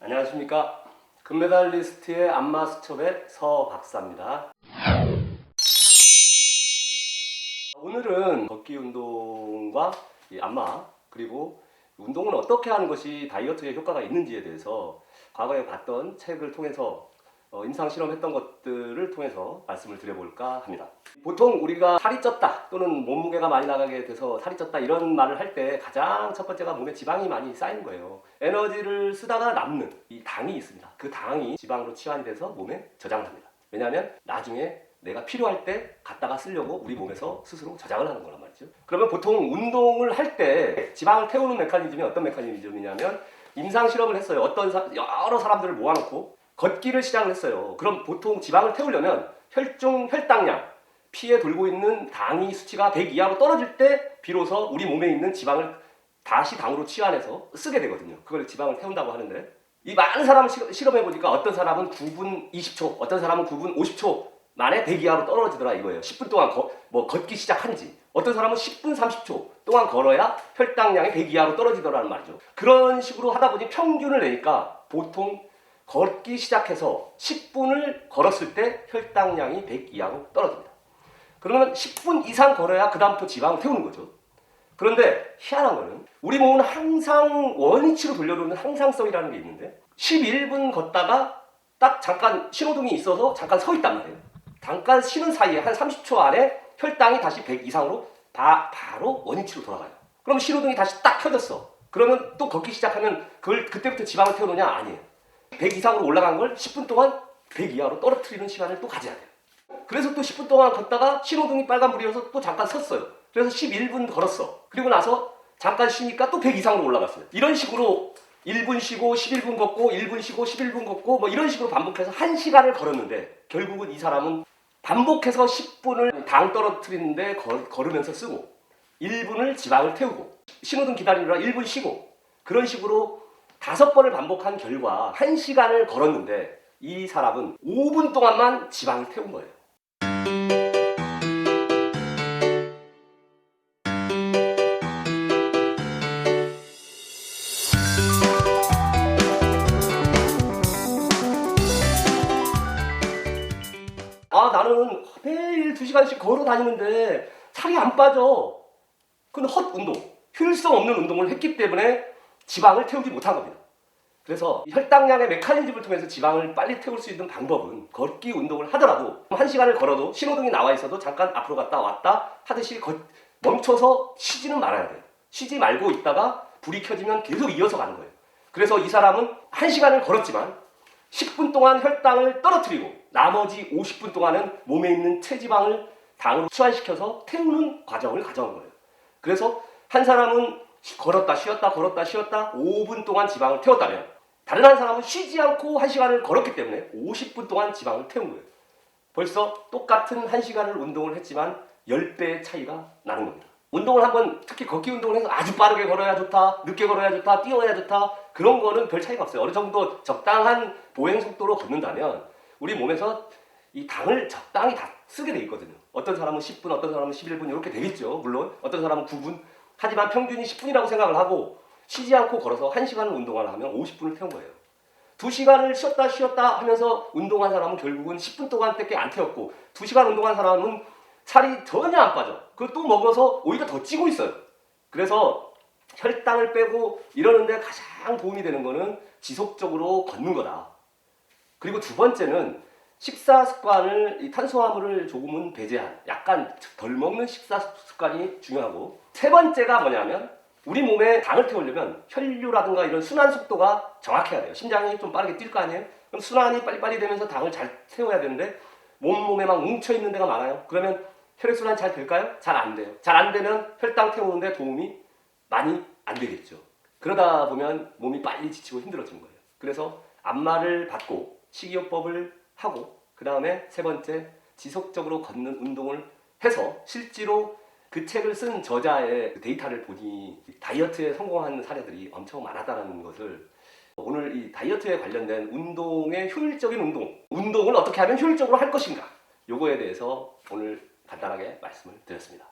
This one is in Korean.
안녕하십니까. 금메달리스트의 안마수첩의 서 박사입니다. 오늘은 걷기 운동과 이 안마, 그리고 운동은 어떻게 하는 것이 다이어트에 효과가 있는지에 대해서 과거에 봤던 책을 통해서 임상 실험했던 것들을 통해서 말씀을 드려볼까 합니다. 보통 우리가 살이 쪘다 또는 몸무게가 많이 나가게 돼서 살이 쪘다 이런 말을 할 때 가장 첫 번째가 몸에 지방이 많이 쌓이는 거예요. 에너지를 쓰다가 남는 이 당이 있습니다. 그 당이 지방으로 치환이 돼서 몸에 저장을 합니다. 왜냐하면 나중에 내가 필요할 때 갖다가 쓰려고 우리 몸에서 스스로 저장을 하는 거란 말이죠. 그러면 보통 운동을 할 때 지방을 태우는 메커니즘이 어떤 메커니즘이냐면 임상 실험을 했어요. 여러 사람들을 모아놓고 걷기를 시작을 했어요. 그럼 보통 지방을 태우려면 혈당량, 피에 돌고 있는 당이 수치가 100 이하로 떨어질 때 비로소 우리 몸에 있는 지방을 다시 당으로 치환해서 쓰게 되거든요. 그걸 지방을 태운다고 하는데, 이 많은 사람을 실험해보니까 어떤 사람은 9분 20초, 어떤 사람은 9분 50초 만에 100 이하로 떨어지더라 이거예요. 10분 동안 걷기 시작한 지. 어떤 사람은 10분 30초 동안 걸어야 혈당량이 100 이하로 떨어지더라는 말이죠. 그런 식으로 하다 보니 평균을 내니까 보통 걷기 시작해서 10분을 걸었을 때 혈당량이 100 이하로 떨어집니다. 그러면 10분 이상 걸어야 그 다음부터 지방을 태우는 거죠. 그런데 희한한 거는 우리 몸은 항상 원위치로 돌려놓는 항상성이라는 게 있는데 11분 걷다가 딱 잠깐 신호등이 있어서 잠깐 서 있단 말이에요. 잠깐 쉬는 사이에 한 30초 안에 혈당이 다시 100 이상으로 바로 원위치로 돌아가요. 그럼 신호등이 다시 딱 켜졌어. 그러면 또 걷기 시작하면 그때부터 지방을 태우느냐? 아니에요. 100 이상으로 올라간 걸 10분 동안 100 이하로 떨어뜨리는 시간을 또 가져야 돼요. 그래서 또 10분 동안 걷다가 신호등이 빨간불이어서 또 잠깐 섰어요. 그래서 11분 걸었어. 그리고 나서 잠깐 쉬니까 또 100 이상으로 올라갔어요. 이런 식으로 1분 쉬고 11분 걷고 1분 쉬고 11분 걷고 뭐 이런 식으로 반복해서 1시간을 걸었는데, 결국은 이 사람은 반복해서 10분을 당 떨어뜨리는데 걸으면서 쓰고 1분을 지방을 태우고 신호등 기다리느라 1분 쉬고, 그런 식으로 5번을 반복한 결과 1시간을 걸었는데 이 사람은 5분 동안만 지방을 태운 거예요. 나는 매일 2시간씩 걸어 다니는데 살이 안 빠져. 그건 헛운동, 효율성 없는 운동을 했기 때문에 지방을 태우지 못한 겁니다. 그래서 혈당량의 메커니즘을 통해서 지방을 빨리 태울 수 있는 방법은 걷기 운동을 하더라도 1시간을 걸어도 신호등이 나와 있어도 잠깐 앞으로 갔다 왔다 하듯이 멈춰서 쉬지는 말아야 돼요. 쉬지 말고 있다가 불이 켜지면 계속 이어서 가는 거예요. 그래서 이 사람은 1시간을 걸었지만 10분 동안 혈당을 떨어뜨리고 나머지 50분 동안은 몸에 있는 체지방을 당으로 치환시켜서 태우는 과정을 가져온 거예요. 그래서 한 사람은 걸었다 쉬었다 걸었다 쉬었다 5분 동안 지방을 태웠다면, 다른 한 사람은 쉬지 않고 1시간을 걸었기 때문에 50분 동안 지방을 태운 거예요. 벌써 똑같은 1시간을 운동을 했지만 10배의 차이가 나는 겁니다. 운동을 한번, 특히 걷기 운동을 해서 아주 빠르게 걸어야 좋다, 늦게 걸어야 좋다, 뛰어야 좋다, 그런 거는 별 차이가 없어요. 어느 정도 적당한 보행 속도로 걷는다면 우리 몸에서 이 당을 적당히 다 쓰게 돼 있거든요. 어떤 사람은 10분, 어떤 사람은 11분 이렇게 되겠죠. 물론 어떤 사람은 9분. 하지만 평균이 10분이라고 생각을 하고 쉬지 않고 걸어서 1시간을 운동을 하면 50분을 태운 거예요. 2시간을 쉬었다 하면서 운동한 사람은 결국은 10분 동안밖에 안 태웠고, 2시간 운동한 사람은 살이 전혀 안 빠져. 그걸 또 먹어서 오히려 더 찌고 있어요. 그래서 혈당을 빼고 이러는데 가장 도움이 되는 거는 지속적으로 걷는 거다. 그리고 두 번째는 식사 습관을, 이 탄수화물을 조금은 배제한, 약간 덜 먹는 식사 습관이 중요하고, 세 번째가 뭐냐면 우리 몸에 당을 태우려면 혈류라든가 이런 순환 속도가 정확해야 돼요. 심장이 좀 빠르게 뛸 거 아니에요? 그럼 순환이 빨리빨리 되면서 당을 잘 태워야 되는데 몸에 막 뭉쳐있는 데가 많아요. 그러면 혈액순환 잘 될까요? 잘 안 돼요. 잘 안 되면 혈당 태우는데 도움이 많이 안 되겠죠. 그러다 보면 몸이 빨리 지치고 힘들어지는 거예요. 그래서 안마를 받고 식이요법을 하고, 그 다음에 세 번째, 지속적으로 걷는 운동을 해서 실제로 그 책을 쓴 저자의 데이터를 보니 다이어트에 성공한 사례들이 엄청 많았다는 것을, 오늘 이 다이어트에 관련된 운동의 효율적인 운동을 어떻게 하면 효율적으로 할 것인가, 요거에 대해서 오늘 간단하게 말씀을 드렸습니다.